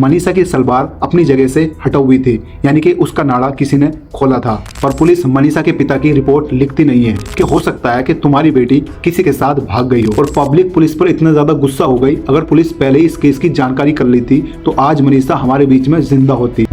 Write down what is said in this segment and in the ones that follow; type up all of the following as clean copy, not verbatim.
मनीषा की सलवार अपनी जगह से हटा हुई थी, यानी कि उसका नाड़ा किसी ने खोला था। पर पुलिस मनीषा के पिता की रिपोर्ट लिखती नहीं है कि हो सकता है कि तुम्हारी बेटी किसी के साथ भाग गई हो। और पब्लिक पुलिस पर इतना ज्यादा गुस्सा हो गई, अगर पुलिस पहले ही इस केस की जानकारी कर ली थी तो आज मनीषा हमारे बीच में जिंदा होती।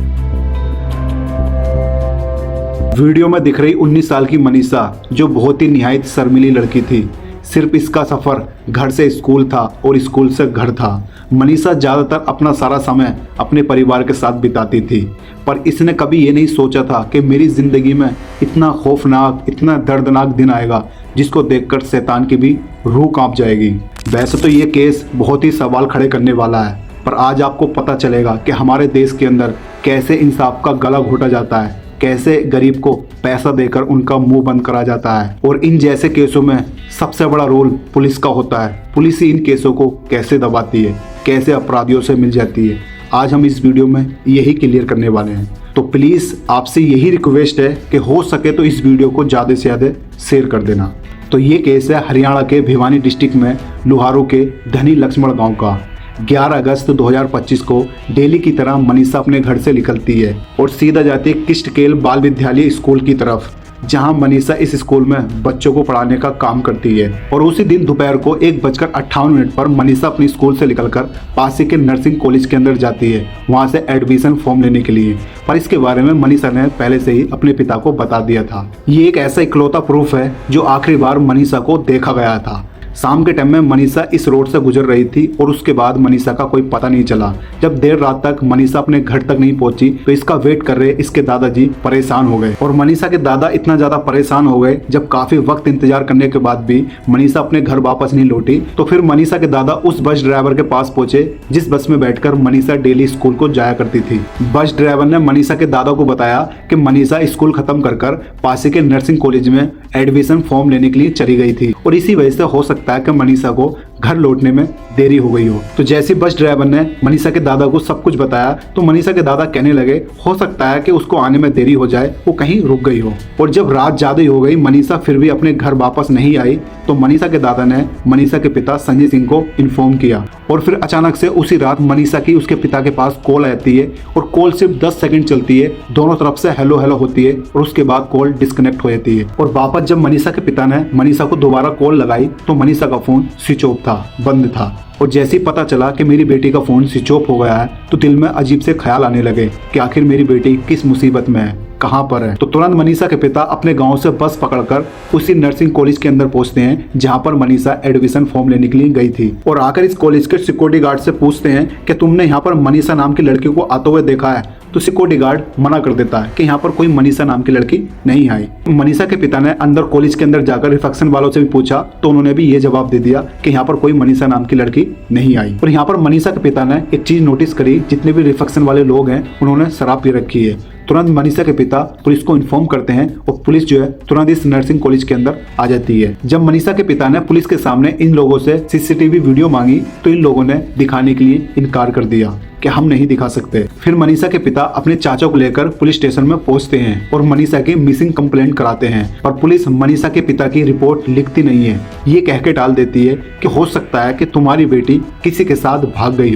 वीडियो में दिख रही 19 साल की मनीषा जो बहुत ही निहायत शर्मीली लड़की थी। सिर्फ इसका सफर घर से स्कूल था और स्कूल से घर था। मनीषा ज़्यादातर अपना सारा समय अपने परिवार के साथ बिताती थी, पर इसने कभी ये नहीं सोचा था कि मेरी ज़िंदगी में इतना खौफनाक, इतना दर्दनाक दिन आएगा जिसको देखकर शैतान की भी रूह कांप जाएगी। वैसे तो ये केस बहुत ही सवाल खड़े करने वाला है, पर आज आपको पता चलेगा कि हमारे देश के अंदर कैसे इंसाफ का गला घोटा जाता है, कैसे गरीब को पैसा देकर उनका मुंह बंद करा जाता है। और इन जैसे केसों में सबसे बड़ा रोल पुलिस का होता है। पुलिस ही इन केसों को कैसे दबाती है, कैसे अपराधियों से मिल जाती है, आज हम इस वीडियो में यही क्लियर करने वाले हैं। तो प्लीज़ आपसे यही रिक्वेस्ट है कि हो सके तो इस वीडियो को ज़्यादा से ज़्यादा शेयर कर देना। तो ये केस है हरियाणा के भिवानी डिस्ट्रिक्ट में लुहारू के धनी लक्ष्मण गाँव का। 11 अगस्त 2025 को डेली की तरह मनीषा अपने घर से निकलती है और सीधा जाती है किष्टकेल बाल विद्यालय स्कूल की तरफ, जहां मनीषा इस स्कूल में बच्चों को पढ़ाने का काम करती है। और उसी दिन दोपहर को 1:58 पर मनीषा अपनी स्कूल से निकलकर पास ही के नर्सिंग कॉलेज के अंदर जाती है, वहां से एडमिशन फॉर्म लेने के लिए। पर इसके बारे में मनीषा ने पहले से ही अपने पिता को बता दिया था। ये एक ऐसा इकलौता प्रूफ है जो आखिरी बार मनीषा को देखा गया था। शाम के टाइम में मनीषा इस रोड से गुजर रही थी और उसके बाद मनीषा का कोई पता नहीं चला। जब देर रात तक मनीषा अपने घर तक नहीं पहुंची तो इसका वेट कर रहे इसके दादाजी परेशान हो गए। और मनीषा के दादा इतना ज्यादा परेशान हो गए, जब काफी वक्त इंतजार करने के बाद भी मनीषा अपने घर वापस नहीं लौटी, तो फिर मनीषा के दादा उस बस ड्राइवर के पास पहुंचे जिस बस में बैठकर मनीषा डेली स्कूल को जाया करती थी। बस ड्राइवर ने मनीषा के दादा को बताया कि मनीषा स्कूल खत्म कर पास ही के नर्सिंग कॉलेज में एडमिशन फॉर्म लेने के लिए चली गई थी और इसी वजह से हो सकता है कि मनीषा को घर लौटने में देरी हो गई हो। तो जैसे बस ड्राइवर ने मनीषा के दादा को सब कुछ बताया तो मनीषा के दादा कहने लगे हो सकता है कि उसको आने में देरी हो जाए, वो कहीं रुक गई हो। और जब रात ज्यादा हो गई, मनीषा फिर भी अपने घर वापस नहीं आई, तो मनीषा के दादा ने मनीषा के पिता संजय सिंह को इन्फॉर्म किया। और फिर अचानक से उसी रात मनीषा की उसके पिता के पास कॉल आती है और कॉल सिर्फ 10 सेकंड चलती है, दोनों तरफ से हेलो हेलो होती है और उसके बाद कॉल डिस्कनेक्ट हो जाती है। और वापस जब मनीषा के पिता ने मनीषा को दोबारा कॉल लगाई तो मनीषा का फोन स्विच ऑफ था, बंद था। और जैसे ही पता चला कि मेरी बेटी का फोन स्विच ऑफ हो गया है तो दिल में अजीब से ख्याल आने लगे कि आखिर मेरी बेटी किस मुसीबत में है, कहाँ पर है। तो तुरंत मनीषा के पिता अपने गांव से बस पकड़कर उसी नर्सिंग कॉलेज के अंदर पहुंचते हैं जहां पर मनीषा एडमिशन फॉर्म लेने के लिए गई थी। और आकर इस कॉलेज के सिक्योरिटी गार्ड से पूछते हैं कि तुमने यहाँ पर मनीषा नाम की लड़की को आते हुए देखा है? तो सिक्योरिटी गार्ड मना कर देता है कि यहाँ पर कोई मनीषा नाम की लड़की नहीं आई। मनीषा के पिता ने अंदर कॉलेज के अंदर जाकर रिसेप्शन वालों से भी पूछा तो उन्होंने भी ये जवाब दे दिया कि यहाँ पर कोई मनीषा नाम की लड़की नहीं आई। और यहाँ पर मनीषा के पिता ने एक चीज नोटिस करी, जितने भी रिसेप्शन वाले लोग हैं उन्होंने शराब पी रखी है। तुरंत मनीषा के पिता पुलिस को इन्फॉर्म करते हैं और पुलिस जो है तुरंत इस नर्सिंग कॉलेज के अंदर आ जाती है। जब मनीषा के पिता ने पुलिस के सामने इन लोगों से सीसीटीवी वीडियो मांगी तो इन लोगों ने दिखाने के लिए इनकार कर दिया कि हम नहीं दिखा सकते। फिर मनीषा के पिता अपने चाचा को लेकर पुलिस स्टेशन में पहुंचते हैं और मनीषा की मिसिंग कंप्लेंट कराते हैं। और पुलिस मनीषा के पिता की रिपोर्ट लिखती नहीं है, ये कह के टाल देती है कि हो सकता है कि तुम्हारी बेटी किसी के साथ भाग गई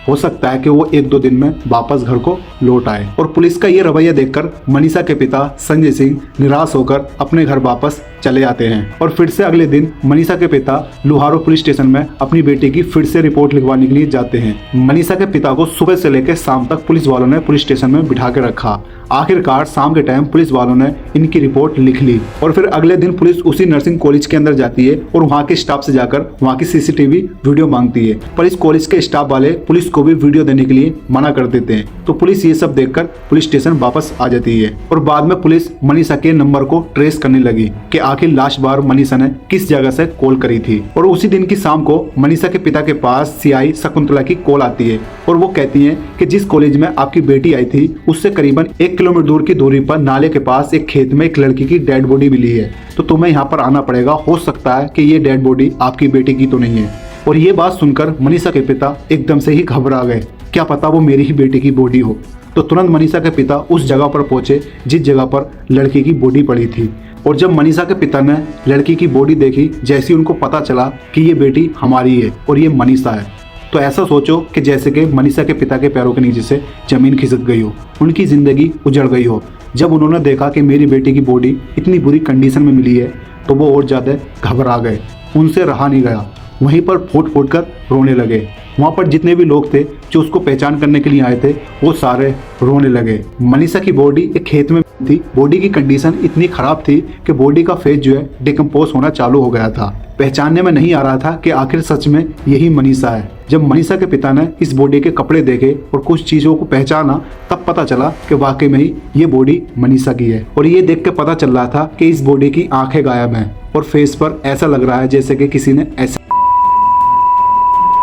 हो सकता है कि वो 1-2 दिन में वापस घर को लौट आए। और पुलिस का ये रवैया देखकर मनीषा के पिता संजय सिंह निराश होकर अपने घर वापस चले आते हैं। और फिर से अगले दिन मनीषा के पिता लुहारू पुलिस स्टेशन में अपनी बेटी की फिर से रिपोर्ट लिखवाने के लिए जाते हैं। मनीषा के पिता को सुबह से लेकर शाम तक पुलिस वालों ने पुलिस स्टेशन में बिठा के रखा। आखिरकार शाम के टाइम पुलिस वालों ने इनकी रिपोर्ट लिख ली और फिर अगले दिन पुलिस उसी नर्सिंग कॉलेज के अंदर जाती है और वहाँ के स्टाफ से जाकर वहाँ की सीसीटीवी वीडियो मांगती है। पर इस कॉलेज के स्टाफ वाले पुलिस को भी वीडियो देने के लिए मना कर देते हैं। तो पुलिस ये सब देखकर पुलिस स्टेशन वापस आ जाती है और बाद में पुलिस मनीषा के नंबर को ट्रेस करने लगी कि आखिर लास्ट बार मनीषा ने किस जगह से कॉल करी थी। और उसी दिन की शाम को मनीषा के पिता के पास सीआई शकुंतला की कॉल आती है और वो कहती है कि जिस कॉलेज में आपकी बेटी आई थी उससे करीबन 1 किलोमीटर दूर की दूरी पर नाले के पास एक खेत में एक लड़की की डेड बॉडी मिली है, तो तुम्हें यहाँ पर आना पड़ेगा। हो सकता है कि ये डेड बॉडी आपकी बेटी की तो नहीं है। और ये बात सुनकर मनीषा के पिता एकदम से ही घबरा गए, क्या पता वो मेरी ही बेटी की बॉडी हो। तो तुरंत मनीषा के पिता उस जगह पर पहुंचे जिस जगह पर लड़की की बॉडी पड़ी थी। और जब मनीषा के पिता ने लड़की की बॉडी देखी, जैसे उनको पता चला कि ये बेटी हमारी है और ये मनीषा है, तो ऐसा सोचो कि जैसे कि मनीषा के पिता के पैरों के नीचे से जमीन खिसक गई हो, उनकी ज़िंदगी उजड़ गई हो। जब उन्होंने देखा कि मेरी बेटी की बॉडी इतनी बुरी कंडीशन में मिली है तो वो और ज़्यादा घबरा गए, उनसे रहा नहीं गया, वहीं पर फूट फूट कर रोने लगे। वहाँ पर जितने भी लोग थे जो उसको पहचान करने के लिए आए थे वो सारे रोने लगे। मनीषा की बॉडी एक खेत में थी, बॉडी की कंडीशन इतनी ख़राब थी कि बॉडी का फेस जो है डिकम्पोज होना चालू हो गया था। पहचानने में नहीं आ रहा था कि आखिर सच में यही मनीषा है। जब मनीषा के पिता ने इस बॉडी के कपड़े देखे और कुछ चीज़ों को पहचाना तब पता चला कि वाकई में ही ये बॉडी मनीषा की है। और ये देख के पता चल रहा था कि इस बॉडी की आंखें गायब हैं और फेस पर ऐसा लग रहा है जैसे कि किसी ने ऐसा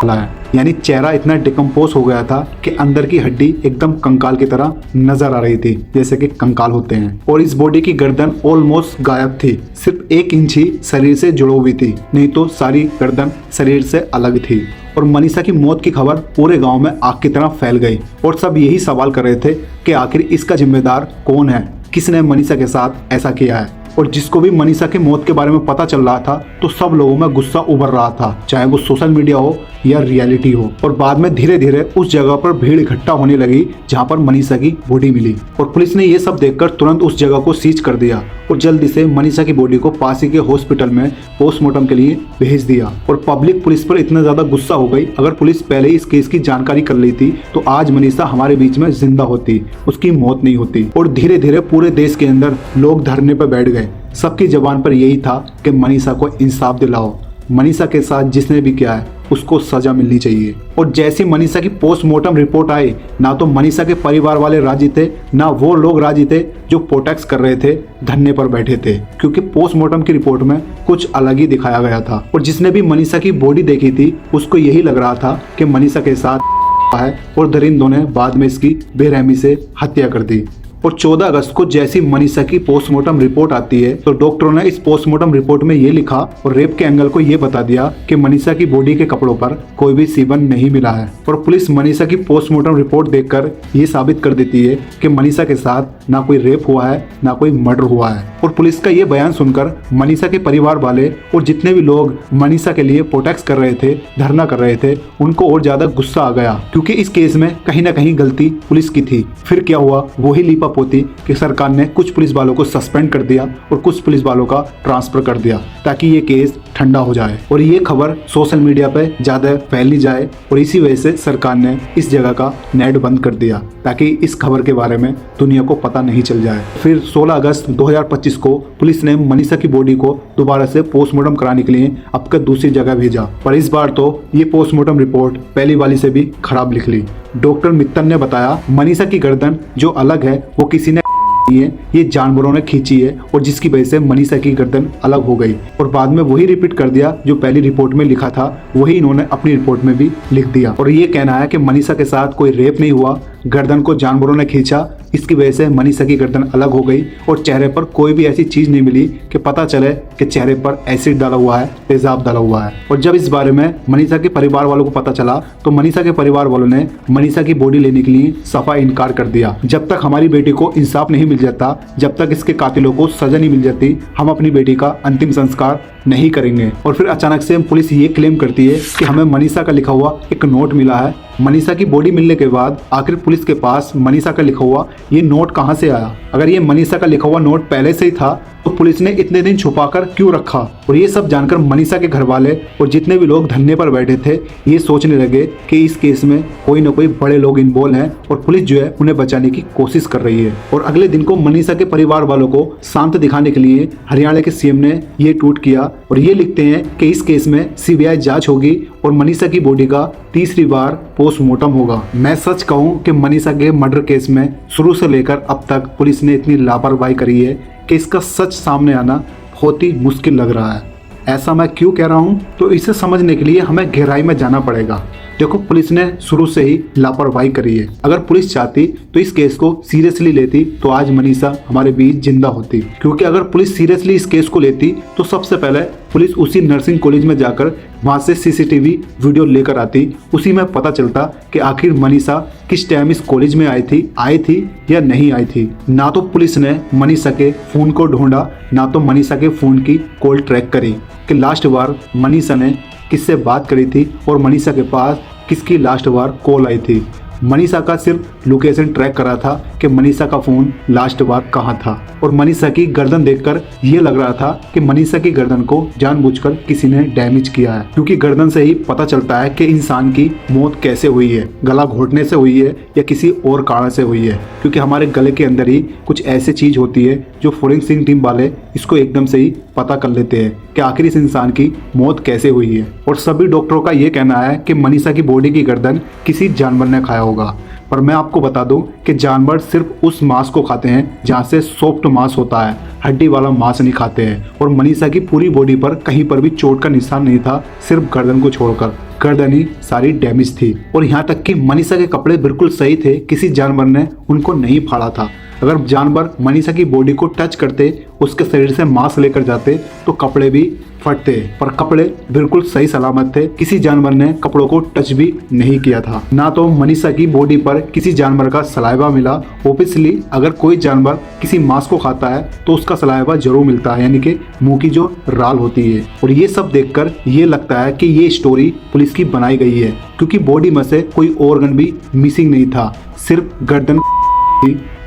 है, यानी चेहरा इतना डिकम्पोज हो गया था कि अंदर की हड्डी एकदम कंकाल की तरह नजर आ रही थी, जैसे कि कंकाल होते हैं। और इस बॉडी की गर्दन ऑलमोस्ट गायब थी, सिर्फ 1 इंच ही शरीर से जुड़ी हुई थी, नहीं तो सारी गर्दन शरीर से अलग थी। और मनीषा की मौत की खबर पूरे गांव में आग की तरह फैल गई और सब यही सवाल कर रहे थे कि आखिर इसका जिम्मेदार कौन है, किसने मनीषा के साथ ऐसा किया है। और जिसको भी मनीषा की मौत के बारे में पता चल रहा था तो सब लोगों में गुस्सा उभर रहा था, चाहे वो सोशल मीडिया हो या रियलिटी हो। और बाद में धीरे धीरे उस जगह पर भीड़ इकट्ठा होने लगी जहां पर मनीषा की बॉडी मिली। और पुलिस ने ये सब देखकर तुरंत उस जगह को सीज कर दिया और जल्दी से मनीषा की बॉडी को पास ही के हॉस्पिटल में पोस्टमार्टम के लिए भेज दिया। और पब्लिक पुलिस पर इतना ज्यादा गुस्सा हो गई, अगर पुलिस पहले ही इस केस की जानकारी कर ली थी तो आज मनीषा हमारे बीच में जिंदा होती, उसकी मौत नहीं होती। और धीरे धीरे पूरे देश के अंदर लोग धरने पर बैठ गए, सबकी जबान पर यही था कि मनीषा को इंसाफ दिलाओ, मनीषा के साथ जिसने भी किया है उसको सजा मिलनी चाहिए। और जैसी मनीषा की पोस्टमार्टम रिपोर्ट आई, ना तो मनीषा के परिवार वाले राजी थे, ना वो लोग राजी थे जो प्रोटेस्ट कर रहे थे, धरने पर बैठे थे, क्योंकि पोस्टमार्टम की रिपोर्ट में कुछ अलग ही दिखाया गया था। और जिसने भी मनीषा की बॉडी देखी थी उसको यही लग रहा था कि मनीषा के साथ है और दरिंदों ने बाद में इसकी बेरहमी से हत्या कर दी। और 14 अगस्त को जैसी मनीषा की पोस्टमार्टम रिपोर्ट आती है तो डॉक्टरों ने इस पोस्टमार्टम रिपोर्ट में ये लिखा और रेप के एंगल को ये बता दिया कि मनीषा की बॉडी के कपड़ों पर कोई भी सीवन नहीं मिला है। और पुलिस मनीषा की पोस्टमार्टम रिपोर्ट देखकर ये साबित कर देती है कि मनीषा के साथ ना कोई रेप हुआ है ना कोई मर्डर हुआ है। और पुलिस का ये बयान सुनकर मनीषा के परिवार वाले और जितने भी लोग मनीषा के लिए प्रोटेस्ट कर रहे थे, धरना कर रहे थे, उनको और ज्यादा गुस्सा आ गया, क्योंकि इस केस में कहीं ना कहीं गलती पुलिस की थी। फिर क्या हुआ, वही लीपा पोती कि सरकार ने कुछ पुलिस वालों को सस्पेंड कर दिया और कुछ पुलिस वालों का ट्रांसफर कर दिया ताकि ये केस ठंडा हो जाए और ये खबर सोशल मीडिया पे ज्यादा फैलनी जाए। और इसी वजह से सरकार ने इस जगह का नेट बंद कर दिया ताकि इस खबर के बारे में दुनिया को पता नहीं चल जाए। फिर 16 अगस्त 2025 को पुलिस ने मनीषा की बॉडी को दोबारा से पोस्टमार्टम कराने के लिए अब तक दूसरी जगह भेजा, पर इस बार तो ये पोस्टमार्टम रिपोर्ट पहली वाली से भी खराब लिख ली। डॉक्टर मित्तल ने बताया मनीषा की गर्दन जो अलग है वो किसी ने है, ये जानवरों ने खींची है और जिसकी वजह से मनीषा की गर्दन अलग हो गई। और बाद में वही रिपीट कर दिया जो पहली रिपोर्ट में लिखा था, वही इन्होंने अपनी रिपोर्ट में भी लिख दिया। और ये कहना है कि मनीषा के साथ कोई रेप नहीं हुआ, गर्दन को जानवरों ने खींचा, इसकी वजह से मनीषा की गर्दन अलग हो गई और चेहरे पर कोई भी ऐसी चीज नहीं मिली कि पता चले कि चेहरे पर एसिड डाला हुआ है, तेजाब डाला हुआ है। और जब इस बारे में मनीषा के परिवार वालों को पता चला तो मनीषा के परिवार वालों ने मनीषा की बॉडी लेने के लिए सफा इनकार कर दिया। जब तक हमारी बेटी को इंसाफ नहीं मिल जाता, जब तक इसके कातिलों को सजा नहीं मिल जाती, हम अपनी बेटी का अंतिम संस्कार नहीं करेंगे। और फिर अचानक से पुलिस ये क्लेम करती है कि हमें मनीषा का लिखा हुआ एक नोट मिला है। मनीषा की बॉडी मिलने के बाद आखिर पुलिस के पास मनीषा का लिखा हुआ ये नोट कहां से आया? अगर ये मनीषा का लिखा हुआ नोट पहले से ही था तो पुलिस ने इतने दिन छुपाकर क्यों रखा? और ये सब जानकर मनीषा के घर वाले और जितने भी लोग धरने पर बैठे थे ये सोचने लगे कि इस केस में कोई ना कोई बड़े लोग इन्वॉल्व हैं और पुलिस जो है उन्हें बचाने की कोशिश कर रही है। और अगले दिन को मनीषा के परिवार वालों को शांत दिखाने के लिए हरियाणा के सीएम ने ये ट्वीट किया और ये लिखते हैं कि इस केस में सीबीआई जांच होगी और मनीषा की बॉडी का तीसरी बार पोस्टमार्टम होगा। मैं सच कहूं कि मनीषा के मर्डर केस में शुरू से लेकर अब तक पुलिस ने इतनी लापरवाही करी है कि इसका सच सामने आना बहुत ही मुश्किल लग रहा है। ऐसा मैं क्यों कह रहा हूं? तो इसे समझने के लिए हमें गहराई में जाना पड़ेगा। देखो, पुलिस ने शुरू से ही लापरवाही करी है। अगर पुलिस चाहती तो इस केस को सीरियसली लेती तो आज मनीषा हमारे बीच जिंदा होती, क्योंकि अगर पुलिस सीरियसली इस केस को लेती तो सबसे पहले पुलिस उसी नर्सिंग कॉलेज में जाकर वहां से सीसीटीवी वीडियो लेकर आती, उसी में पता चलता कि आखिर मनीषा किस टाइम इस कॉलेज में आई थी या नहीं आई थी। ना तो पुलिस ने मनीषा के फोन को ढूंढा, ना तो मनीषा के फोन की कॉल ट्रैक करी कि लास्ट बार मनीषा ने किससे बात करी थी और मनीषा के पास किसकी लास्ट बार कॉल आई थी। मनीषा का सिर्फ लोकेशन ट्रैक करा था कि मनीषा का फ़ोन लास्ट बार कहाँ था, और मनीषा की गर्दन देखकर ये लग रहा था कि मनीषा की गर्दन को जानबूझकर किसी ने डैमेज किया है, क्योंकि गर्दन से ही पता चलता है कि इंसान की मौत कैसे हुई है, गला घोटने से हुई है या किसी और कारण से हुई है, क्योंकि हमारे गले के अंदर ही कुछ ऐसी चीज़ होती है जो फोरेंसिक टीम वाले इसको एकदम से ही पता कर लेते हैं कि आखिर इस इंसान की मौत कैसे हुई है। और सभी डॉक्टरों का ये कहना है कि मनीषा की बॉडी की गर्दन किसी जानवर ने खाया होगा। पर मैं आपको बता दूं कि जानवर सिर्फ उस मांस को खाते हैं जहां से सॉफ्ट मांस होता है, हड्डी वाला मांस नहीं खाते हैं। और मनीषा की पूरी बॉडी पर कहीं पर भी चोट का निशान नहीं था, सिर्फ गर्दन को छोड़कर। गर्दन ही सारी डैमेज थी, और यहाँ तक कि मनीषा के कपड़े बिल्कुल सही थे, किसी जानवर ने उनको नहीं फाड़ा था। अगर जानवर मनीषा की बॉडी को टच करते, उसके शरीर से मांस लेकर जाते तो कपड़े भी फटते, पर कपड़े बिल्कुल सही सलामत थे, किसी जानवर ने कपड़ों को टच भी नहीं किया था। ना तो मनीषा की बॉडी पर किसी जानवर का सलाइवा मिला। ऑब्वियसली अगर कोई जानवर किसी मांस को खाता है तो उसका सलाइवा जरूर मिलता है, यानी कि मुंह की जो राल होती है। और ये सब देखकर ये लगता है कि ये स्टोरी पुलिस की बनाई गई है, क्योंकि बॉडी में से कोई ऑर्गन भी मिसिंग नहीं था, सिर्फ गर्दन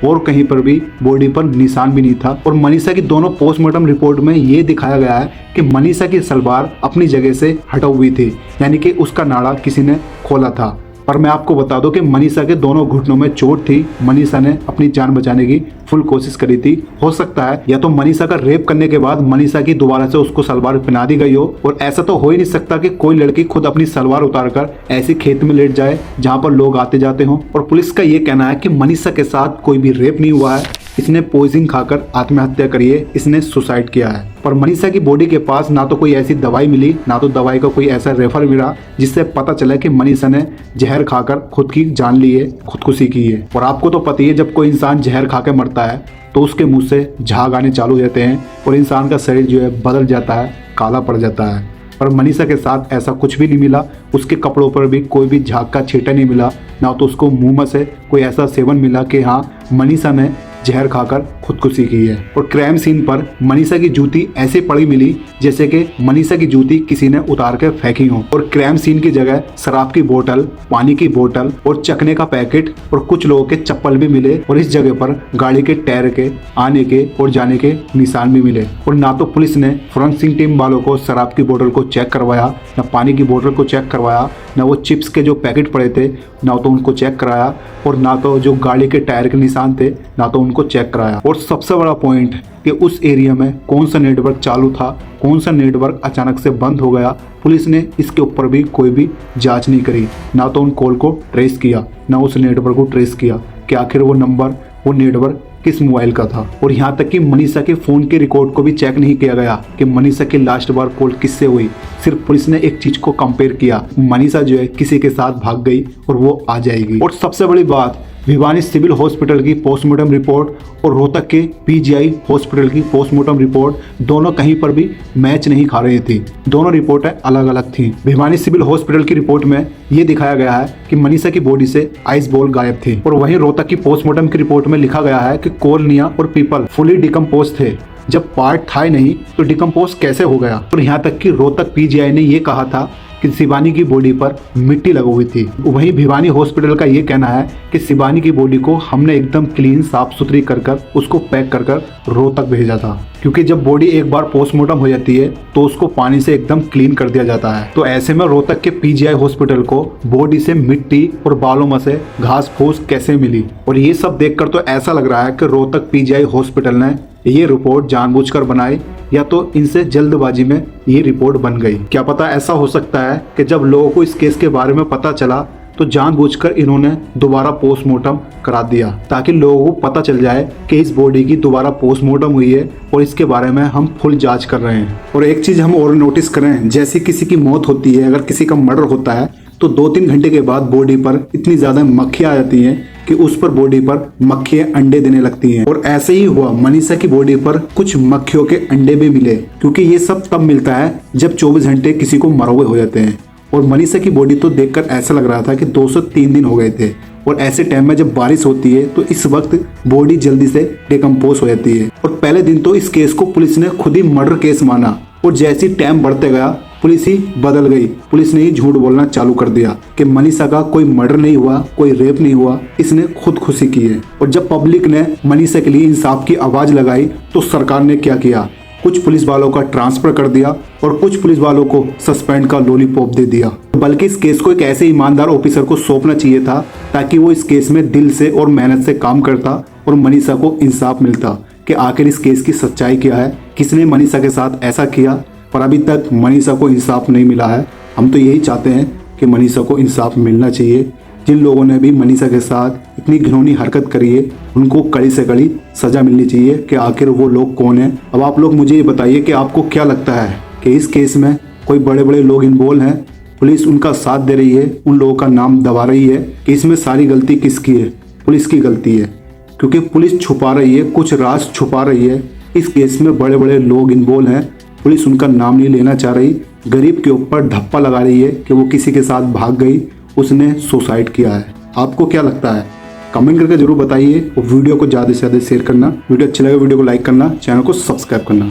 और कहीं पर भी बॉडी पर निशान भी नहीं था। और मनीषा की दोनों पोस्टमार्टम रिपोर्ट में ये दिखाया गया है कि मनीषा की सलवार अपनी जगह से हटा हुई थी, यानी कि उसका नाड़ा किसी ने खोला था। पर मैं आपको बता दूं कि मनीषा के दोनों घुटनों में चोट थी। मनीषा ने अपनी जान बचाने की फुल कोशिश करी थी। हो सकता है या तो मनीषा का रेप करने के बाद मनीषा की दोबारा से उसको सलवार पहना दी गई हो, और ऐसा तो हो ही नहीं सकता कि कोई लड़की खुद अपनी सलवार उतारकर ऐसे खेत में लेट जाए जहां पर लोग आते जाते हों। और पुलिस का ये कहना है कि मनीषा के साथ कोई भी रेप नहीं हुआ है, इसने पॉइजन खाकर आत्महत्या करी है, इसने सुसाइड किया है। पर मनीषा की बॉडी के पास ना तो कोई ऐसी दवाई मिली, ना तो दवाई का कोई ऐसा रेफर मिला जिससे पता चला कि मनीषा ने जहर खाकर खुद की जान ली है, खुदकुशी की है। और आपको तो पता ही है, जब कोई इंसान जहर खा के मरता है तो उसके मुंह से झाग आने चालू हो जाते हैं और इंसान का शरीर जो है बदल जाता है, काला पड़ जाता है। पर मनीषा के साथ ऐसा कुछ भी नहीं मिला, उसके कपड़ों पर भी कोई भी झाग का छींटा नहीं मिला, ना तो उसको मुंह में से कोई ऐसा सेवन मिला कि हाँ मनीषा ने जहर खाकर खुदकुशी की है। और क्राइम सीन पर मनीषा की जूती ऐसे पड़ी मिली जैसे कि मनीषा की जूती किसी ने उतार कर फेंकी हो। और क्राइम सीन की जगह शराब की बोतल, पानी की बोतल और चखने का पैकेट और कुछ लोगों के चप्पल भी मिले। और इस जगह पर गाड़ी के टायर के आने के और जाने के निशान भी मिले। और ना तो पुलिस ने फोरेंसिक टीम वालों को शराब की बोतल को चेक करवाया, ना पानी की बोतल को चेक करवाया, ना वो चिप्स के जो पैकेट पड़े थे ना तो उनको चेक कराया, और ना तो जो गाड़ी के टायर के निशान थे ना तो उनको चेक कराया। और सबसे बड़ा पॉइंट कि उस एरिया में कौन सा नेटवर्क चालू था, कौन सा नेटवर्क अचानक से बंद हो गया, पुलिस ने इसके ऊपर भी कोई भी जांच नहीं करी। ना तो उन कॉल को ट्रेस किया, ना उस नेटवर्क को ट्रेस किया कि आखिर वो नंबर, वो नेटवर्क किस मोबाइल का था। और यहाँ तक कि मनीषा के फोन के रिकॉर्ड को भी चेक नहीं किया गया कि मनीषा की लास्ट बार कॉल किससे हुई। सिर्फ पुलिस ने एक चीज को कंपेयर किया, मनीषा जो है किसी के साथ भाग गई और वो आ जाएगी। और सबसे बड़ी बात, भिवानी सिविल हॉस्पिटल की पोस्टमार्टम रिपोर्ट और रोहतक के पीजीआई हॉस्पिटल की पोस्टमार्टम रिपोर्ट दोनों कहीं पर भी मैच नहीं खा रही थी। दोनों रिपोर्टें अलग अलग थी। भिवानी सिविल हॉस्पिटल की रिपोर्ट में ये दिखाया गया है कि मनीषा की बॉडी से आइस बॉल गायब थी, और वहीं रोहतक की पोस्टमार्टम की रिपोर्ट में लिखा गया है कि कॉर्निया और पीपल फुली डिकम्पोज थे। जब पार्ट था ही नहीं तो डिकम्पोज कैसे हो गया। और यहाँ तक कि रोहतक पीजीआई ने ये कहा था कि शिवानी की बॉडी पर मिट्टी लगी हुई थी। वहीं भिवानी हॉस्पिटल का ये कहना है कि शिवानी की बॉडी को हमने एकदम क्लीन साफ सुथरी कर उसको पैक कर रोहतक भेजा था, क्योंकि जब बॉडी एक बार पोस्टमार्टम हो जाती है तो उसको पानी से एकदम क्लीन कर दिया जाता है। तो ऐसे में रोहतक के पीजीआई हॉस्पिटल को बॉडी से मिट्टी और बालों में से घास फूस कैसे मिली। और ये सब देखकर तो ऐसा लग रहा है कि रोहतक पीजीआई हॉस्पिटल ने ये रिपोर्ट जानबूझकर बनाई, या तो इनसे जल्दबाजी में ये रिपोर्ट बन गई। क्या पता ऐसा हो सकता है कि जब लोगों को इस केस के बारे में पता चला तो जानबूझकर इन्होंने दोबारा पोस्टमार्टम करा दिया, ताकि लोगों को पता चल जाए कि इस बॉडी की दोबारा पोस्टमार्टम हुई है और इसके बारे में हम फुल जांच कर रहे हैं। और एक चीज़ हम और नोटिस करें, जैसे किसी की मौत होती है, अगर किसी का मर्डर होता है तो 2-3 घंटे के बाद बॉडी पर इतनी ज़्यादा मक्खियाँ आ जाती हैं कि उस पर बॉडी पर मक्खियाँ अंडे देने लगती हैं। और ऐसे ही हुआ, मनीषा की बॉडी पर कुछ मक्खियों के अंडे भी मिले, क्योंकि ये सब तब मिलता है जब 24 घंटे किसी को मरे हुए हो जाते हैं। और मनीषा की बॉडी तो देखकर ऐसा लग रहा था कि 203 दिन हो गए थे। और ऐसे टाइम में जब बारिश होती है तो इस वक्त बॉडी जल्दी से डिकम्पोज हो जाती है। और पहले दिन तो इस केस को पुलिस ने खुद ही मर्डर केस माना, और जैसे टाइम बढ़ते गया पुलिस ही बदल गई। पुलिस ने ही झूठ बोलना चालू कर दिया कि मनीषा का कोई मर्डर नहीं हुआ, कोई रेप नहीं हुआ, इसने खुदकुशी की है। और जब पब्लिक ने मनीषा के लिए इंसाफ की आवाज लगाई तो सरकार ने क्या किया, कुछ पुलिस वालों का ट्रांसफर कर दिया और कुछ पुलिस वालों को सस्पेंड का लॉलीपॉप दे दिया। बल्कि इस केस को एक ऐसे ईमानदार ऑफिसर को सौंपना चाहिए था ताकि वो इस केस में दिल से और मेहनत से काम करता और मनीषा को इंसाफ मिलता कि आखिर इस केस की सच्चाई क्या है, किसने मनीषा के साथ ऐसा किया। पर अभी तक मनीषा को इंसाफ नहीं मिला है। हम तो यही चाहते हैं कि मनीषा को इंसाफ मिलना चाहिए। जिन लोगों ने भी मनीषा के साथ इतनी घिनौनी हरकत करी है उनको कड़ी से कड़ी सजा मिलनी चाहिए कि आखिर वो लोग कौन है। अब आप लोग मुझे ये बताइए कि आपको क्या लगता है कि इस केस में कोई बड़े बड़े लोग इन्वॉल्व हैं, पुलिस उनका साथ दे रही है, उन लोगों का नाम दबा रही है, कि इसमें सारी गलती किसकी है? पुलिस की गलती है, क्योंकि पुलिस छुपा रही है, कुछ राज छुपा रही है। इस केस में बड़े बड़े लोग इन्वॉल्व हैं, पुलिस उनका नाम नहीं लेना चाह रही, गरीब के ऊपर धप्पा लगा रही है कि वो किसी के साथ भाग गई, उसने सुसाइड किया है। आपको क्या लगता है? कमेंट करके जरूर बताइए और वीडियो को ज़्यादा से ज़्यादा शेयर करना। वीडियो अच्छा लगे वीडियो को लाइक करना, चैनल को सब्सक्राइब करना।